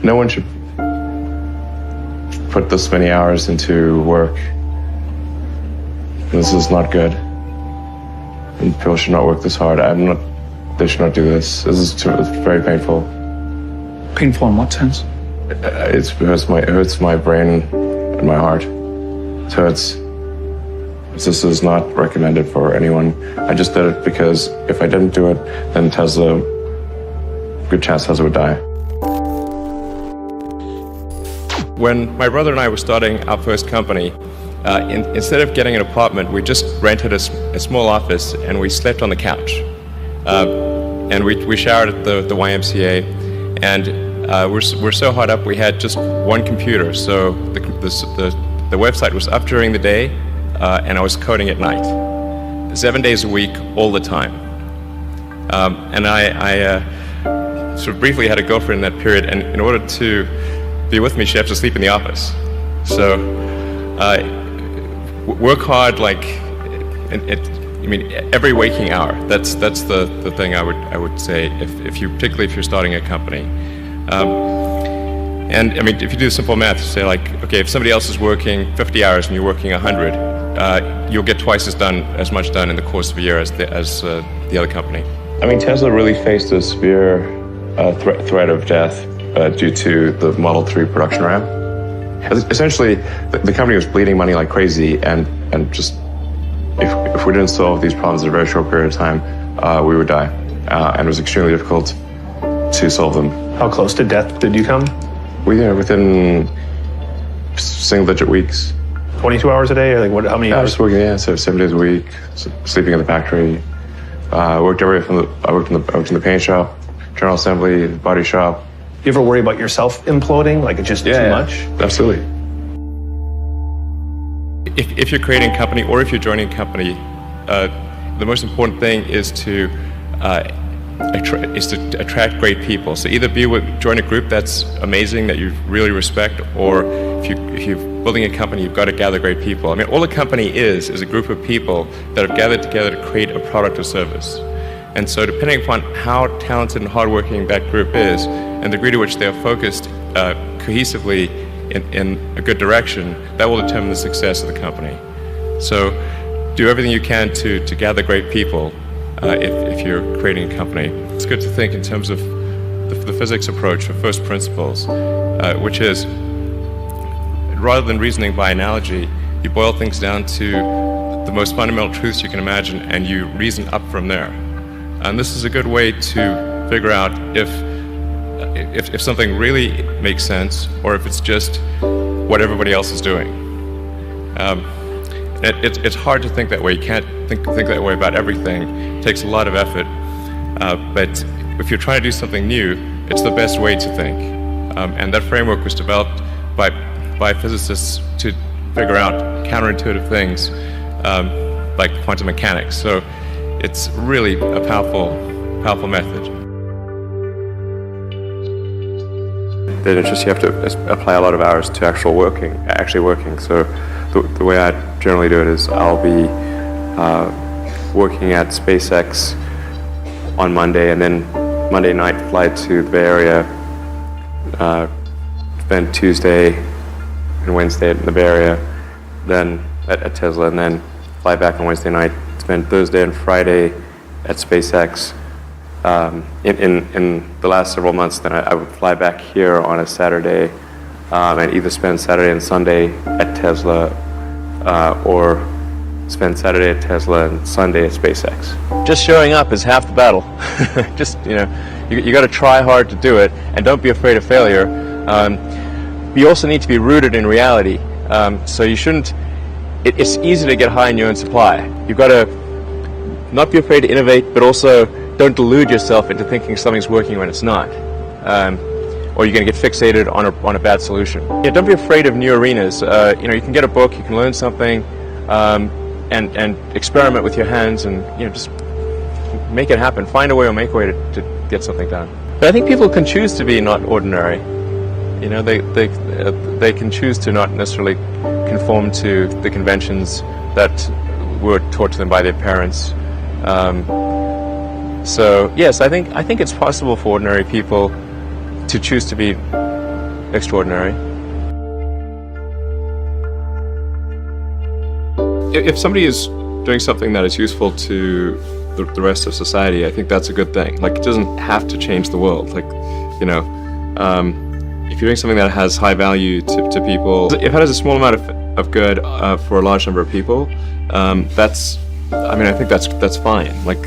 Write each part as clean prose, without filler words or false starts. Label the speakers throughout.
Speaker 1: No one should put this many hours into work. This is not good. And people should not work this hard. They should not do this. It's very painful.
Speaker 2: Painful in what sense?
Speaker 1: It hurts my brain and my heart. So this is not recommended for anyone. I just did it because if I didn't do it, then good chance Tesla would die.
Speaker 3: When my brother and I were starting our first company, instead of getting an apartment, we just rented a small office and we slept on the couch. And we showered at the YMCA, and we're so hot up we had just one computer. So the website was up during the day, and I was coding at night, 7 days a week, all the time. And I sort of briefly had a girlfriend in that period, and in order to be with me, she had to sleep in the office. So work hard, like every waking hour. That's the thing I would say particularly if you're starting a company. And I mean, if you do simple math, you say like, okay, if somebody else is working 50 hours and you're working 100, you'll get twice as much done in the course of a year as the other company.
Speaker 1: I mean, Tesla really faced a severe threat of death due to the Model 3 production ramp. Essentially, the company was bleeding money like crazy, and just if we didn't solve these problems in a very short period of time, we would die. And it was extremely difficult to solve them.
Speaker 4: How close to death did you come?
Speaker 1: Within single-digit weeks.
Speaker 4: 22 hours a day, or like how many hours?
Speaker 1: Just working, so 7 days a week, sleeping in the factory. I worked in the paint shop, general assembly, body shop.
Speaker 4: You ever worry about yourself imploding? Like it's just too much?
Speaker 1: Absolutely.
Speaker 3: If you're creating a company or if you're joining a company, the most important thing is to attract great people. So either join a group that's amazing, that you really respect, or if you're building a company, you've got to gather great people. I mean, all a company is a group of people that have gathered together to create a product or service. And so depending upon how talented and hardworking that group is, and the degree to which they are focused cohesively in a good direction, that will determine the success of the company. So do everything you can to gather great people if you're creating a company. It's good to think in terms of the physics approach or first principles, which is, rather than reasoning by analogy, you boil things down to the most fundamental truths you can imagine, and you reason up from there. And this is a good way to figure out if something really makes sense, or if it's just what everybody else is doing. It's hard to think that way. You can't think that way about everything. It takes a lot of effort. But if you're trying to do something new, it's the best way to think. And that framework was developed by physicists to figure out counterintuitive things like quantum mechanics. So it's really a powerful method.
Speaker 5: Then it's just you have to apply a lot of hours to actually working. So the way I generally do it is I'll be working at SpaceX on Monday, and then Monday night fly to the Bay Area, spend Tuesday and Wednesday in the Bay Area, then at Tesla, and then fly back on Wednesday night, spend Thursday and Friday at SpaceX. In the last several months, then I would fly back here on a Saturday and either spend Saturday and Sunday at Tesla or spend Saturday at Tesla and Sunday at SpaceX.
Speaker 6: Just showing up is half the battle. Just, you got to try hard to do it, and don't be afraid of failure. You also need to be rooted in reality. So you shouldn't, it's easy to get high in your own supply. You've got to not be afraid to innovate, but also don't delude yourself into thinking something's working when it's not. Or you're going to get fixated on a bad solution. Yeah, don't be afraid of new arenas. You can get a book, you can learn something, and experiment with your hands, and just make it happen. Find a way or make a way to get something done. But I think people can choose to be not ordinary. They can choose to not necessarily conform to the conventions that were taught to them by their parents. So yes, I think it's possible for ordinary people to choose to be extraordinary.
Speaker 3: If somebody is doing something that is useful to the rest of society, I think that's a good thing. Like, it doesn't have to change the world. Like, you know, if you're doing something that has high value to people, if it has a small amount of good for a large number of people, I think that's fine. Like,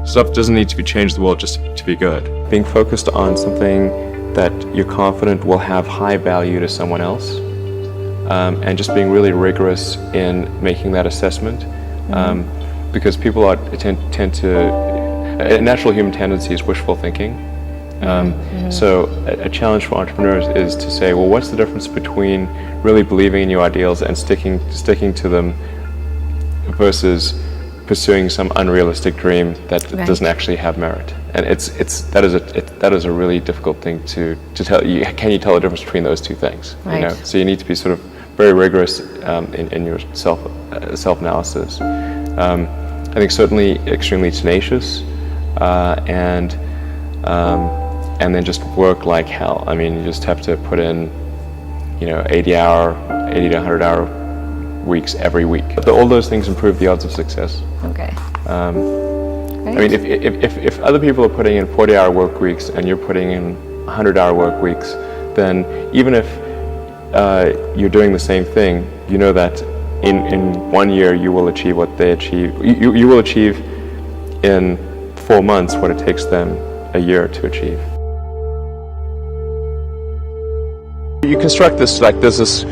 Speaker 3: stuff doesn't need to be changed the world just to be good.
Speaker 5: Being focused on something that you're confident will have high value to someone else, and just being really rigorous in making that assessment, because people tend to, a natural human tendency is wishful thinking. So a challenge for entrepreneurs is to say, well, what's the difference between really believing in your ideals and sticking to them versus pursuing some unrealistic dream that doesn't actually have merit? And that is a really difficult thing to tell. Can you tell the difference between those two things?
Speaker 7: Right.
Speaker 5: You know? So you need to be sort of very rigorous in your self-analysis. I think certainly extremely tenacious, and then just work like hell. I mean, you just have to put in, 80 to 100 hour weeks every week. But all those things improve the odds of success.
Speaker 7: Okay.
Speaker 5: I mean, if other people are putting in 40-hour work weeks and you're putting in 100-hour work weeks, then even if you're doing the same thing, you know that in 1 year you will achieve what they achieve. You will achieve in 4 months what it takes them a year to achieve.
Speaker 6: You construct this like there's this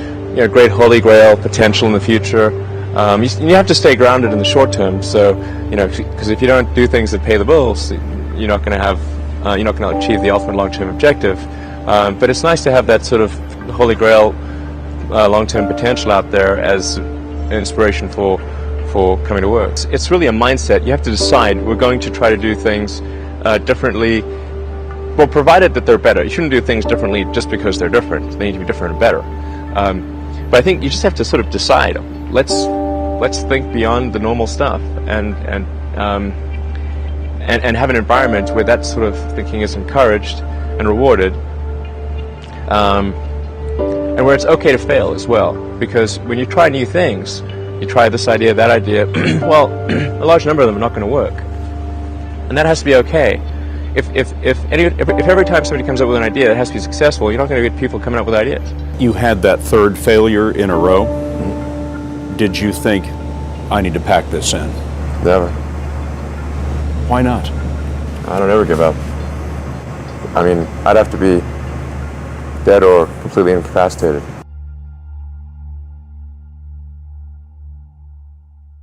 Speaker 6: great holy grail potential in the future. You have to stay grounded in the short term. So because if you don't do things that pay the bills, you're not going to achieve the ultimate long-term objective. But it's nice to have that sort of holy grail long-term potential out there as an inspiration for coming to work. It's really a mindset. You have to decide, we're going to try to do things differently, well, provided that they're better. You shouldn't do things differently just because they're different. They need to be different and better. But I think you just have to sort of decide, let's think beyond the normal stuff and have an environment where that sort of thinking is encouraged and rewarded, and where it's okay to fail as well. Because when you try new things, you try this idea, that idea, well, a large number of them are not going to work, and that has to be okay. If every time somebody comes up with an idea that has to be successful, you're not going to get people coming up with ideas.
Speaker 8: You had that third failure in a row. Did you think, I need to pack this in?
Speaker 1: Never.
Speaker 8: Why not?
Speaker 1: I don't ever give up. I mean, I'd have to be dead or completely incapacitated